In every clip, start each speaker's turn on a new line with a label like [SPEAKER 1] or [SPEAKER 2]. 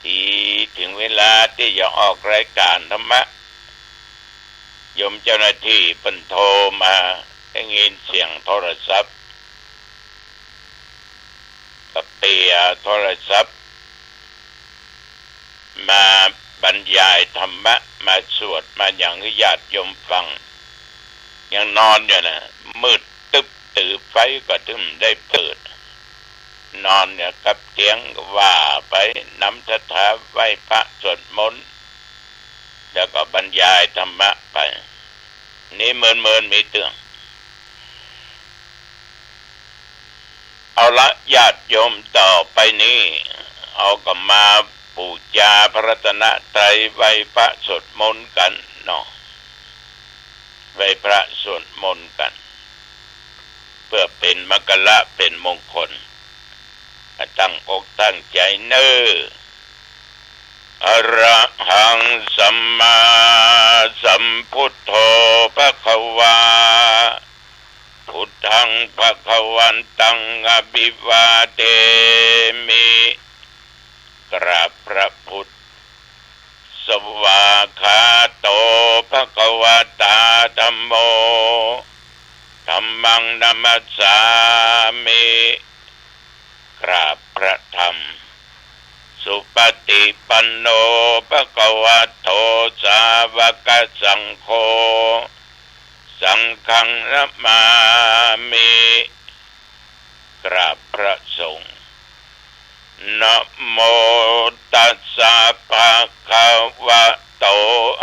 [SPEAKER 1] ทีถึงเวลาที่จะออกรายการธรรมะโยมเจ้าหน้าที่เพิ่นโทรมาได้ยินเสียงโทรศัพท์ก็เตียโทรศัพท์มาบรรยายธรรมะมาสวดมาอย่างญาติโยมฟังยังนอนอยู่นะมืดตึ๊บตื่นไฟก็ถึงได้เปิดนอนเนี่ยกับเตียงว่าไปนำคาถาไหว้พระสวดมนต์แล้วก็บรรยายธรรมะไปนี่เมินมีเตืองเอาละญาติโยมต่อไปนี้เอาก็มาบูชาพระรัตนตรัยไหว้พระสวดมนต์กันเนาะไหว้พระสวดมนต์กันเพื่อเป็นมงคลเป็นมงคลตั้งอกตั้งใจเน้ออะระหังสัมมาสัมพุทโธภควาพุทธังภวันตังอภิวาเทมิกราบพระพุทธสวากขาโตภควตาธัมโมธัมมังนัมมัสสามิกราบพระธรรมสุปฏิปันโนภควโตสาวกสังโฆสังฆังนะมามิกราบพระสงฆ์นะโมตัสสะภะคะวะโต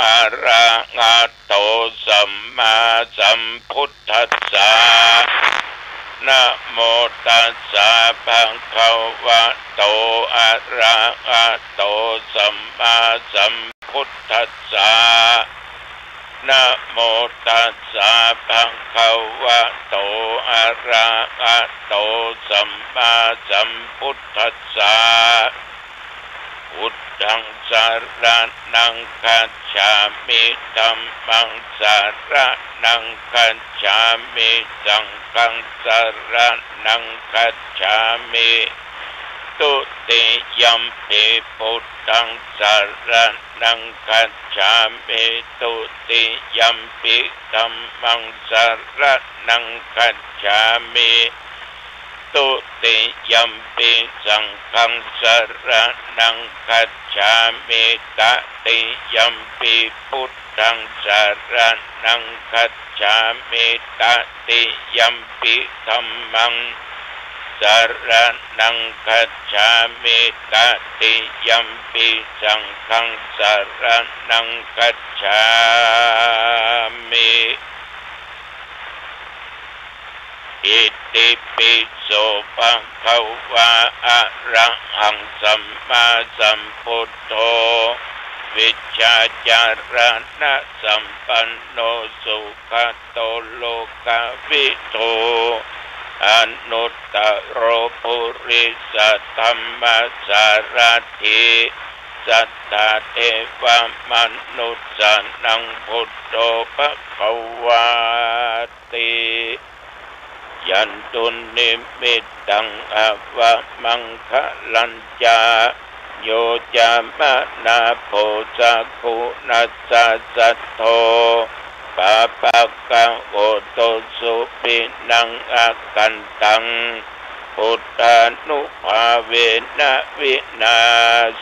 [SPEAKER 1] อะระหะโตสัมมาสัมพุทธัสสะนะโมตัสสะภะคะวะโตอะระหะโตสัมมาสัมพุทธัสสะนะโมตัสสะภะคะวะโตอะระหะโตสัมมาสัมพุทธัสสะพุทธังสรณังคัจฉามิธัมมังสรณังคัจฉามิสังฆังสรณังคัจฉามิตุติยัมปิพุทธังสรณังคัจฉามิตุติยัมปิธัมมังสรณังคัจฉามิตุติยัมปิสังฆังสรณังคัจฉามิตติยัมปิพุทธังสรณังคัจฉามิตติยัมปิธัมมังสรณังคัจฉามิตติยัมปิสังฆังสรณังคัจฉามิอิติปิโสภะคะวะอะระหังสัมมาสัมพุทโธวิชชาจารณะสัมปันโนสุขโตโลกวิทูอนุตตโรปุริสธรรมสารถิสัทธาเทวมนุษย์สนังพุทโธภควาติยันตุนิมิตตังอวะมังคะลัญจาโยจามะนาโพจักขุนัสสะสัทโธปะปะกะโอโตสุปินังอากันตังพุทธานุภาเวนะวินา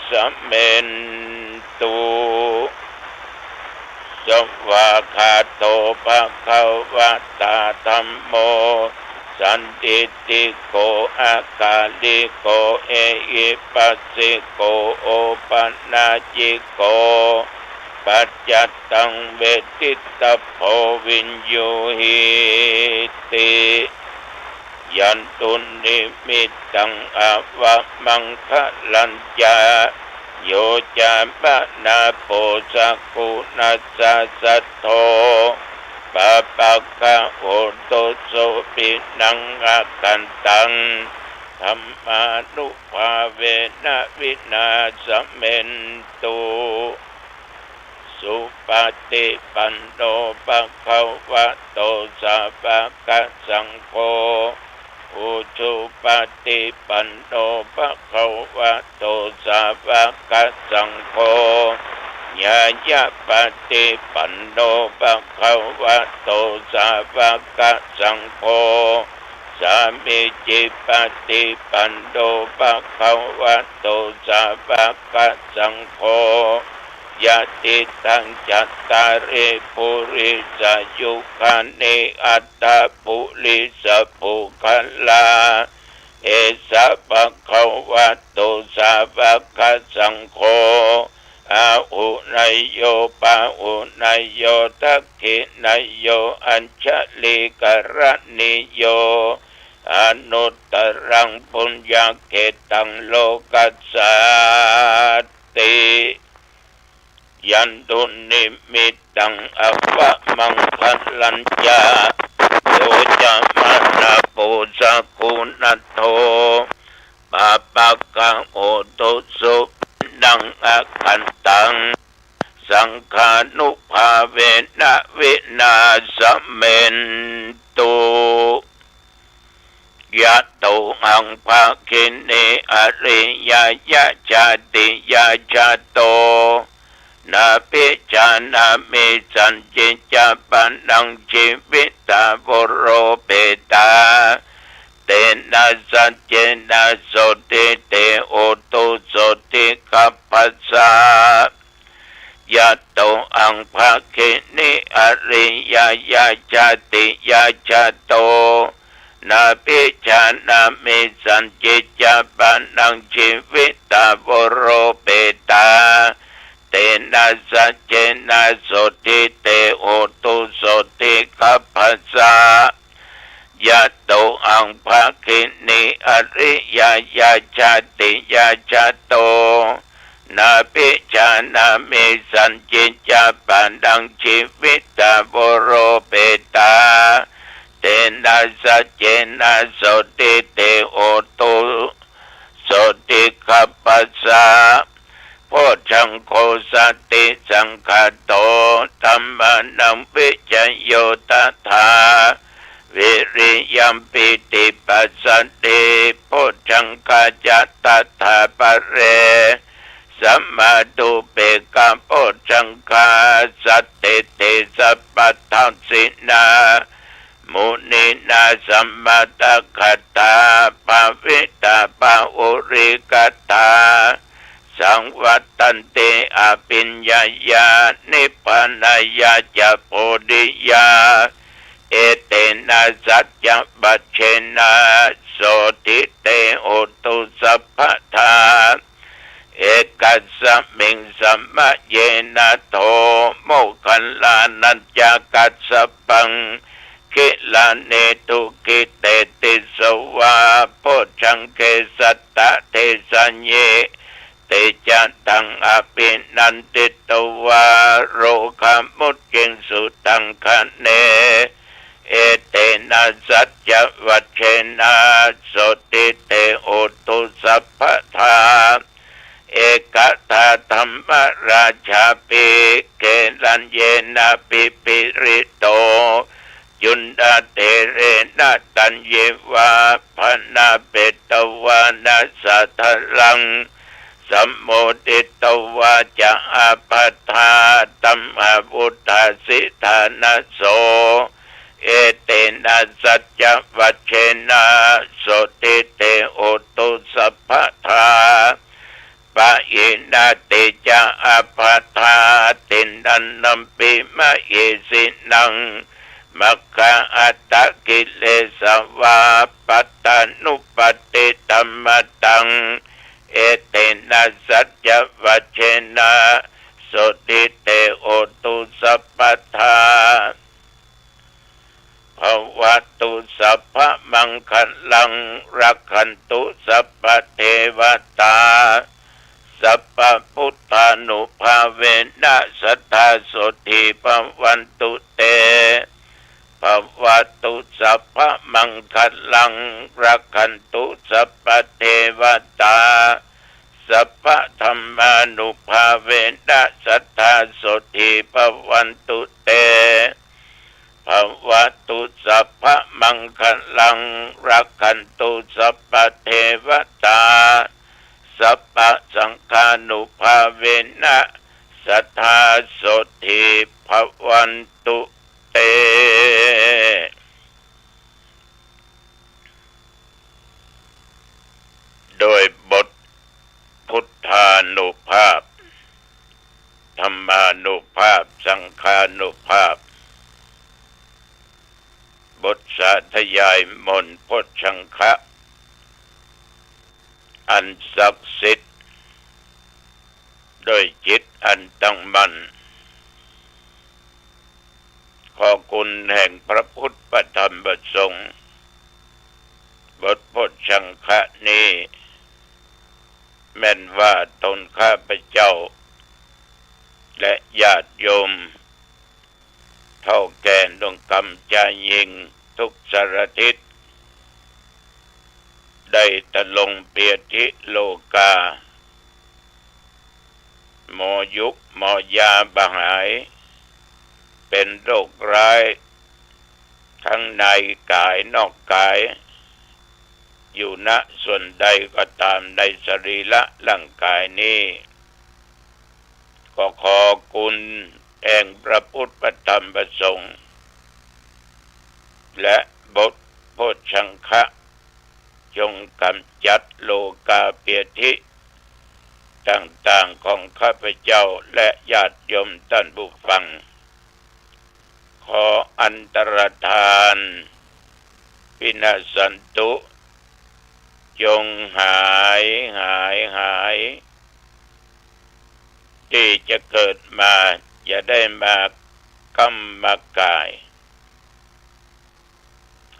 [SPEAKER 1] สเมนตุสวากขาโตภะคะวะตาธัมโมสันติติโกอาคาลิโกเอหิปัสสิโกโอปันนาจิโกปัจจัตตังเวทิตาโพวินโยหิติยันตุนิมิตตังอวะมังคะลัญจาโยจามะนาโพจักขุนัสสะสัทโธปะปะกะโอโตโสปินังอากันตังธัมมานุภาเวนะวินาสเมนตุสุปฏิปันโนภะคะวะโตสาวกสังโฆ อุชุปฏิปันโนภะคะวะโตสาวกสังโฆญาญาปฏิปันโนภะคะวะโตสาวกสังโฆสามิจิปฏิปันโนภะคะวะโตสาวกสังโฆยะติตังจัตตาริปุริสยุคานิอัตตาปุริสปุคัลลาเอสะภะคะวะโตสาวกสังโฆอาหุนายโยปะหุนายโยทักขินายโยอัญชลิกรณิโยอนุตตรังปุญญเกตังโลกัสสติยันตุนิมิตังอวะมังคลัญญาโยจะมานาปุสกุณโทปะปะกังโอตุสุดังอาคันตังสังขานุภาเวนะวินาสเมนตุยะโตหังภาคินีอริยยะจาติยะจาโตนาปิจานามิสันจิจาปันนังชีวิตาบุโรเปตาเตนะสัจเจนะโสติเตโอตุโสติกัปปัสสะยะโตอังภาคินีอริยยะจาติยะจาโตนาปิจานามิสันจิจาปันนังชีวิตาบุโรเปตาเตนะสัจเจนะโสติเตโอตุโสติกัปปัสสะยะโตอังภาคินีอริยยะจาติยะจาโตนาปิจานามิสันจิจาปันนังชีวิตาบุโรเปตาเตนะสัจเจนะโสติเตโอตุโสติกัปปัสสะโพชังโคสติสังคโตธัมมานังวิจโยตถาวิริยัมปิติปัสสติโพชังคาจัตถาปะเรสัมมาตุเปกะโพชังคาสัตติเตสัพพทัสสินามุนีนาสัมมาตคัตตาภาวิตาภาอุริกัตตาสังวัตตันเตอภิญญายานิพพานายาจะโพธิยาเอเตนะสัจจะปัจเชนะโสติเตโอตุสัพพทาเอกัสสมิงสัมมะเยนะโทโมคคัลลานัญจกัสสปังกิลาเนตุกิเตติสวาโพชังเกสัตตะเทสัญเยเตจันตังอภินันติตวาโรคามุตจิงสุตังคะเนเอเตนะสัจจวัชเชนะโสติเตโอตุสัพพทาเอกตาธรรมราชาปิเกลัญเยนะปิปิริโตยุนดาเตเรนะตัญเยวาพนาเปตวานาสัทลังสัมโมติตวาจะอาปัฏฐาตัมหพุทธสิทานะโสเอเตนะสัจจวัชเชนะโสติเตโอตุสัพพทาปะอินาติจะอาปัฏฐาตินันนัมปิมะเยสินังมัคคะอัตตกิเลสวาปัตตานุปติตัมมตังเอเตนะสัจจวัชเชนะโสติเตโอตุสัพพทาภวตุสัพพมังคลังรักขันตุสัพพเทวตาสัพพพุทธานุภาเวนะสัทธาโสติภวันตุเตภวตุสัพพมังคลังรักขันตุสัพพเทวตาสัพพธรรมานุภาเวนะสัทธาโสติภวันตุเตภ ภวตุสัพพะมังคลังรักขันตุสัพพะเทวตาสัพพะสังฆานุภาเวนะสัทธาโสติภวันตุเตโดยบทพุทธานุภาพธรรมานุภาพสังฆานุภาพบทสาธยายมนต์พจชังคะอันศักดิ์สิทธิ์โดยจิตอันตั้งมั่นขอคุณแห่งพระพุทธพระธรรมพระสงฆ์บทพจชังคะนี้แม้นว่าตนข้าพเจ้าและญาติโยมเท่าแก่ดวงกรรมจายิงทุกสารทิศได้ตะลงเปียทิโลกาหมอยุกหมอยาบหายเป็นโรคร้ายทั้งในกายนอกกายอยู่ณส่วนใดก็ตามในสรีระร่างกายนี้ก็ขอคุณแห่งพระพุทธพระธรรมพระสงฆ์และบทโพชชังคะจงกำจัดโลกาเปียทิต่างๆของข้าพเจ้าและญาติโยมท่านผู้ฟังขออันตรธานวินาศสันตุจงหายที่จะเกิดมาอย่าได้มากำมากาย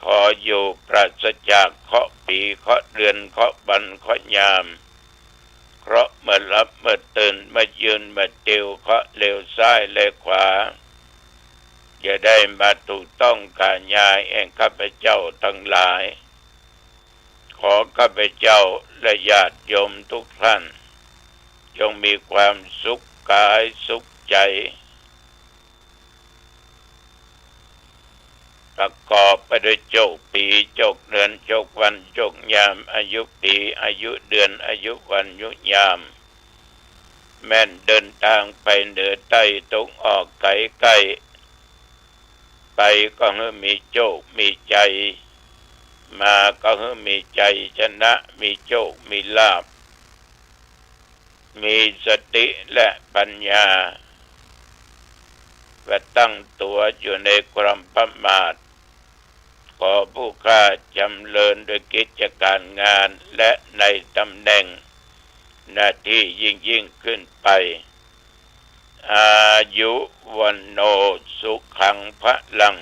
[SPEAKER 1] ขออยู่ปราศจากเคราะห์ปีเคราะห์เดือนเคราะห์วันเคราะห์ยามเคราะห์เมื่อหลับเมื่อตื่นเมื่อยืนเมื่อติวเคราะห์เลี้ยวซ้ายเลี้ยวขวาอย่าได้มาถูกต้องการยายแห่งข้าพเจ้าทั้งหลายขอข้าพเจ้าและญาติโยมทุกท่านจงมีความสุขกายสุขใจประกอบไปด้วยโชคปีโชคเดือนโชควันโชคยามอายุปีอายุเดือนอายุวันอายุยามแม่นเดินทางไปเหนือใต้ตกออกไกลใกล้ไปก็ให้มีโชคมีใจมาก็ให้มีใจชนะมีโชคมีลาภมีสติและปัญญาและตั้งตัวอยู่ในความประมาทขอผู้ข้าจำเริญโดยกิจการงานและในตำแหน่งหน้าที่ยิ่งขึ้นไปอายุวันโนสุขังพลัง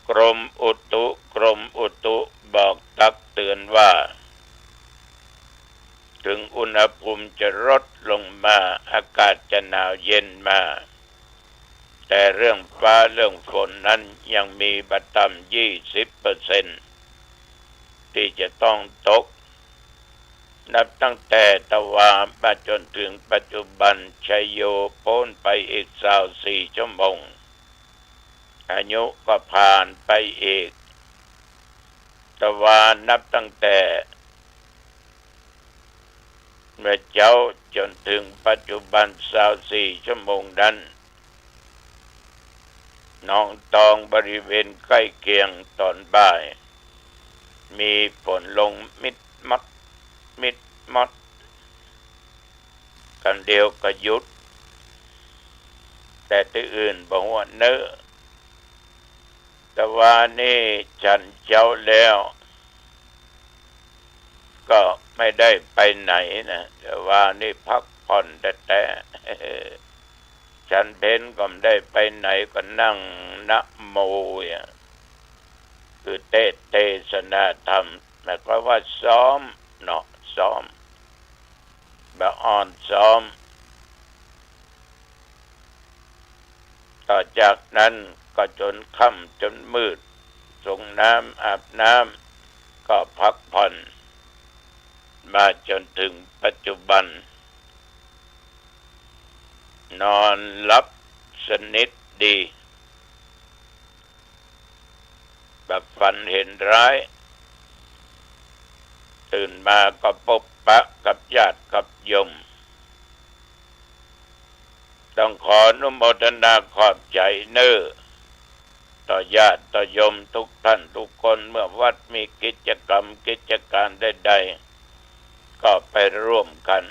[SPEAKER 1] กรมอุตุบอกตักเตือนว่าถึงอุณหภูมิจะลดลงมาอากาศจะหนาวเย็นมาแต่เรื่องฟ้าเรื่องฝนนั้นยังมีบัตรต่ำ20%ที่จะต้องตกนับตั้งแต่ตะวันมาจนถึงปัจจุบันชัยโยพ้นไปอีก24 ชั่วโมงอายุก็ผ่านไปอีกตะวันนับตั้งแต่เมื่อเจ้าจนถึงปัจจุบัน24 ชั่วโมงนั้นน้องตองบริเวณใกล้เคียงตอนบ่ายมีฝนลงมิดมัดกันเดียวก็หยุดแต่ที่อื่นบอกว่าเนื้อแต่ว่านี่ฉันเจ้าแล้วก็ไม่ได้ไปไหนนะแต่ว่านี่พักผ่อนแต่ฉันเพนก็ไม่ได้ไปไหนก็นั่งนะโมคือเทศนาธรรมหมายความว่าซ้อมเนาะซ้อมแบบอ่อนซ้อมต่อจากนั้นก็จนค่ำจนมืดส่งน้ำอาบน้ำก็พักผ่อนมาจนถึงปัจจุบันนอนหลับ สนิทดีแบบฝันเห็นร้ายตื่นมาก็พบปะกับญาติกับโยมต้องขออนุโมทนาขอบใจเน้อต่อญาติต่อโยมทุกท่านทุกคนเมื่อวัดมีกิจกรรมกิจการใดๆก็ไปร่วมกัน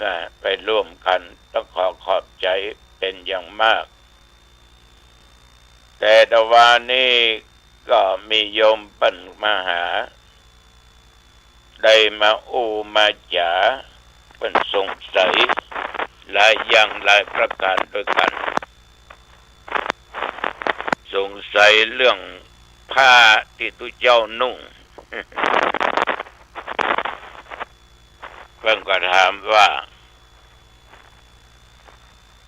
[SPEAKER 1] นะไปร่วมกันต้องขอขอบใจเป็นอย่างมากแต่ตะวันนี้ก็มีโยมปัญมาหาได้มามาจ๋าเป็นสงสัยหลายอย่างหลายประการด้วยกันสงสัยเรื่องผ้าที่ตุเจ้านุ่ง เพิ่นก็ถามว่า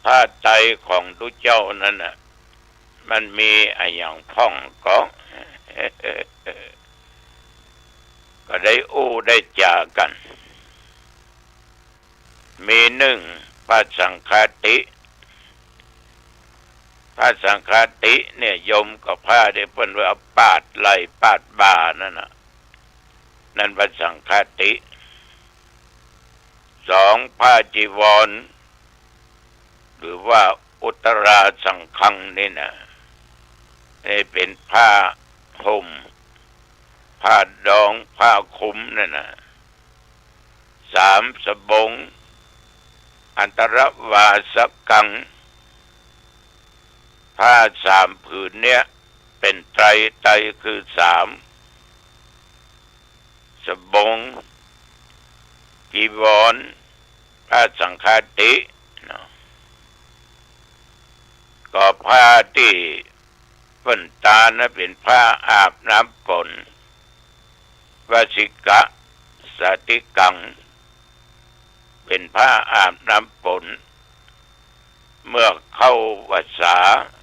[SPEAKER 1] ผ้าไตรของตุเจ้านั้นน่ะมันมีอะไรอย่างพ่องก็ ก็ได้ได้จากัน มีหนึ่งพระสังฆาติพระสังฆาติเนี่ยโยมกับผ้าได้เพิ่นว่าปาดไหลปาดบ่านั่นน่ะนั่นพระสังฆาติสองผ้าจีวรหรือว่าอุตราสังฆังนี่นะนี่เป็นผ้าห่มผ้าดองผ้าคลุมนั่นน่ะสามสบงอันตรวาสกังผ้าสามผืนเนี่ยเป็นไตรคือสามสบงจีวรผ้าสังฆาติก็ผ้าที่ฝันตานะเป็นผ้าอาบน้ำฝนวสิกะสาติกังเป็นผ้าอาบน้ำฝนเมื่อเข้าพรรษา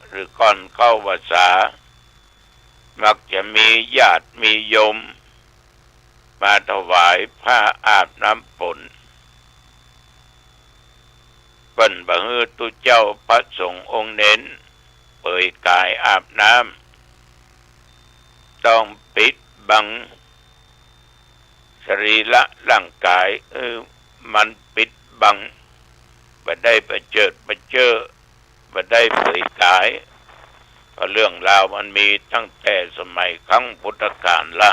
[SPEAKER 1] หรือก่อนเข้าพรรษามักจะมีญาติมีโยมมาถวายผ้าอาบน้ำฝนเปิ้นบ่ฮือตุเจ้าพระสงฆ์องค์เน้นเปิดกายอาบน้ำต้องปิดบังสรีระร่างกายมันปิดบังบ่ได้ประเจิดประเจ้อบ่ได้เผยกายเพราะเรื่องราวมันมีตั้งแต่สมัยครั้งพุทธกาลละ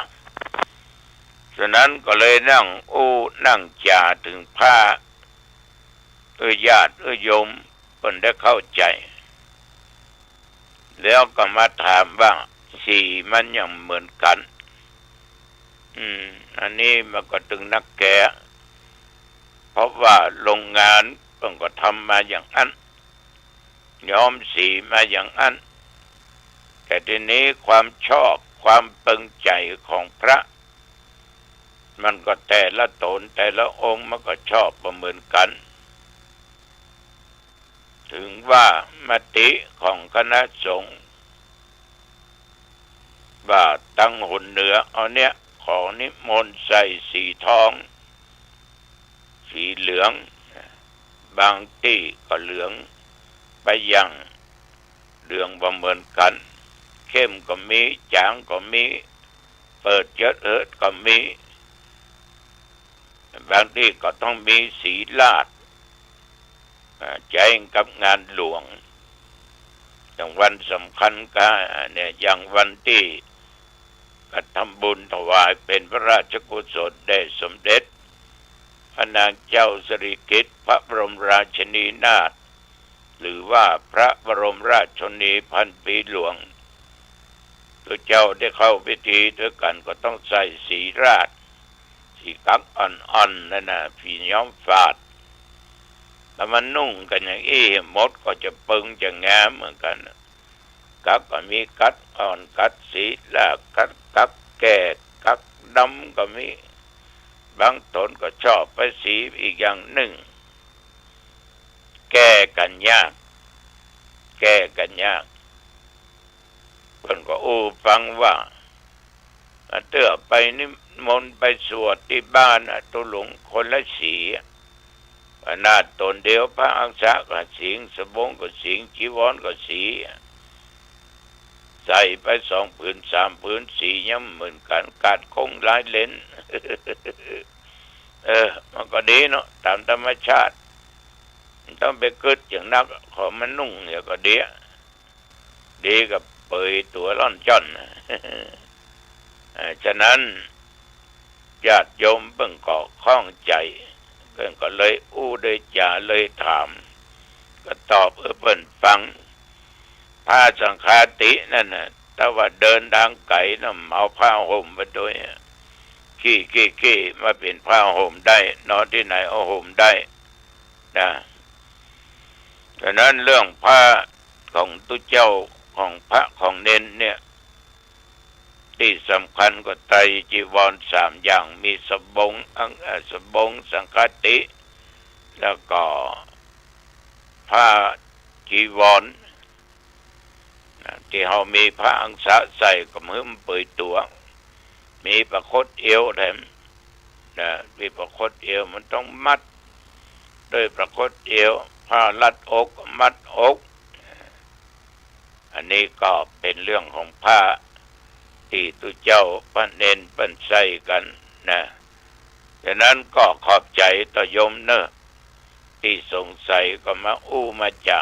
[SPEAKER 1] ฉะนั้นก็เลยนั่งจ่าถึงผ้าญาติโยมเพิ่นได้เข้าใจแล้วก็มาถามว่าสีมันยังเหมือนกันอันนี้มันก็ถึงนักแกะเพราะว่าโรงงานเพิ่นก็ทำมาอย่างนั้นย้อมสีมาอย่างนั้นแต่ทีนี้ความชอบความปึงใจของพระมันก็แต่ละตนแต่ละองค์มันก็ชอบบ่เหมือนกันถึงว่ามติของคณะสงฆ์ว่าตั้งหุ่นเหนือเอาเนี่ยขอนิมนต์ใส่สีทองสีเหลืองบางที่ก็เหลืองไปอย่างเหลืองบ่เหมือนกันเข้มก็มีจางก็มีเปิดเยอะก็มีบางที่ก็ต้องมีสีลาดแจ้งกับงานหลวงอย่างวันสำคัญก็เนี่ยอย่างวันที่กทำบุญถวายเป็นพระราชกุศลแด่สมเด็จพระนางเจ้าสิริกิติ์พระบรมราชินีนาถหรือว่าพระบรมราชชนนีพันปีหลวงตัวเจ้าได้เข้าพิธีด้วยกันก็ต้องใส่สีราชสีกั๊กอ่อนๆนั่นน่ะผีย้อมฝาดแล้วมันนุ่งกันอย่างมดก็จะปึงจะงามเหมือนกันกั๊กก็มีกั๊กอ่อนกั๊กสีแล้วกั๊กแก่กั๊กดำก็มีบางตนก็ชอบไปสีอีกอย่างหนึ่งแก้กันยากเพิ่นก็ฟังว่าเตื้อไปนิมนต์ไปสวดที่บ้านตุหลงคนละสี ขนาดตนเดียวพระอังสะก็สิงสบงก็สิงจีวรก็สีใส่ไป2 ผืน 3 ผืนสียังเหมือนกันกัดคงหลายเลนมันก็ดีเนาะตามธรรมชาติต้องไปกึดอย่างนักขอมันนุ่งเนี่ยก็ดีกับเปยตัวร่อนจ้อนฉะนั้นญาติโยมเพิ่งก่อข้องใจเพิ่งก็เลยอู้เลยจ่าเลยถามก็ตอบเพิ่นฟังผ้าสังฆาตินั่นน่ะแต่ว่าเดินทางไกลน่ะเอาผ้าห่มมาด้วยขี้มาเป็นผ้าห่มได้นอนที่ไหนเอาห่มได้นะฉะนั้นเรื่องผ้าของตุเจ้าของพระของเน้นเนี่ยที่สำคัญก็ไตรจีวร3 อย่างมีสบงสังฆาติแล้วก็ผ้าจีวรที่เขามีพระอังสะใส่ก็มึมเปิดตัวมีประคตเอวแถมนะมีประคตเอวมันต้องมัดด้วยประคตเอวผ้าลัดอกมัดอกอันนี้ก็เป็นเรื่องของผ้าที่ตุเจ้าพระเนนเปิ้นใส่กันนะฉะนั้นก็ขอบใจต่อโยมเนอะที่สงสัยก็มาอู้มาจ่า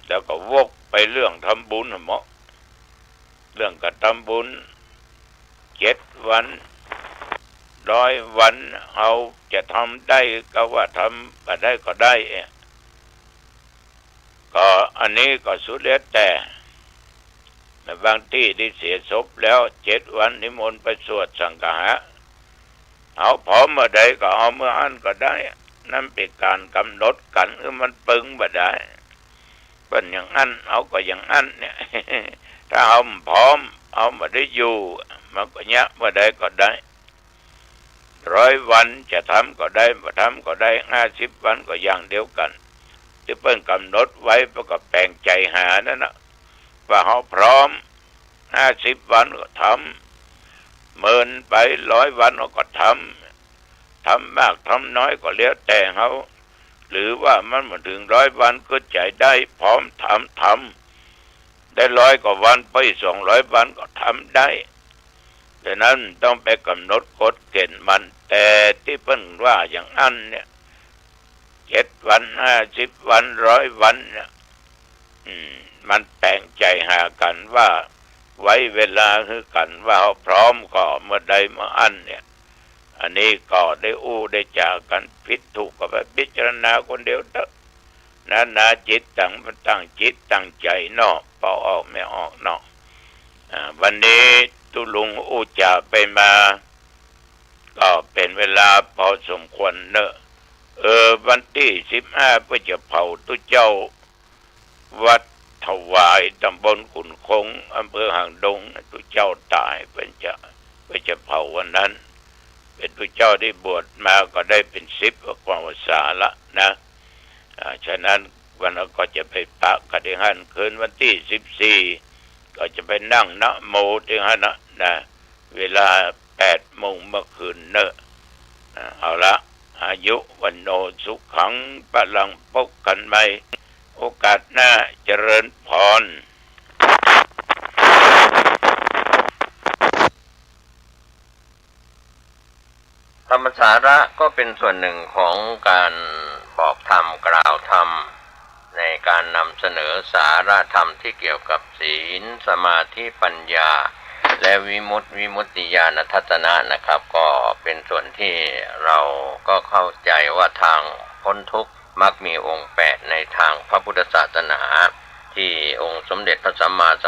[SPEAKER 1] แล้วก็วกไปเรื่องทำบุญเหรอเรื่องกระทำบุญ7 วัน100 วันเอาจะทำได้ก็ว่าทำก็ได้ก็อันนี้ก็สุดแล้วแต่บางที่ที่เสียศพแล้ว7 วันนิมนต์ไปสวดสังฆะเอาพร้อมเมื่อใดก็เอาเมื่ออันก็ได้นั่นเป็นการกำหนดกันมันปึงบ่ได้เป็นอย่างนั้นเอาก็อย่างนั้นเนี่ยถ้าเอาพร้อมเอามาได้อยู่มันก็เนี้ยเมื่อใดก็ได้100 วันจะทำก็ได้ไม่ทำก็ได้50 วันก็อย่างเดียวกันที่เพิ่นกำหนดไว้ประกอบแปลงใจหานั่นนะว่าเขาพร้อม50 วันก็ทำ10,000 ไป100 วันก็ทำมากทำน้อยก็แล้วแต่เขาหรือว่ามันมาถึง100 วันก็ใจได้พร้อมทำได้100 กว่าวันไป200 วันก็ทำได้ดังนั้นต้องไปกำหนดกฎเกณฑ์มันแต่ที่เพิ่นว่าอย่างนั้นเนี่ย7 วัน50 วัน100 วันเนี่ยมันแปลงใจหากันว่าไว้เวลาคือกันว่าเขาพร้อมก็เมื่อใดเมื่ออันเนี่ยอันนี้ก็ได้อู้ได้จากันผิดถูกก็ไปพิจารณาคนเดียวเถอะนาจิตตั้งจิตตั้งใจเนาะเป่าออกไม่ออกเนาะวันนี้ตุลุงอู้จาไปมาก็เป็นเวลาพอสมควรเนอะวันที่15เพื่อจะเผาตุเจ้าวัดถวายตำบลขุนคงอำเภอหางดงตุเจ้าตายเพื่อจะเผาวันนั้นเป็นตุเจ้าที่บวชมาก็ได้เป็น10 กว่าพรรษาละนะฉะนั้นวันนั้นก็จะไปปะกติหันคืนวันที่14ก็จะไปนั่งนะโมที่หันนะเวลา8 โมงเมื่อคืนเนอะเอาละอายุวันโนสุขังพลังพบกันใหม่โอกาสหน้าเจริญพร
[SPEAKER 2] ธรรมสาระก็เป็นส่วนหนึ่งของการบอกธรรมกล่าวธรรมในการนำเสนอสาระธรรมที่เกี่ยวกับศีลสมาธิปัญญาและวิมุตติญาณทัศนะนะครับก็เป็นส่วนที่เราก็เข้าใจว่าทางพ้นทุกข์มักมีองค์8ในทางพระพุทธศาสนาที่องค์สมเด็จพระสัมมาสัม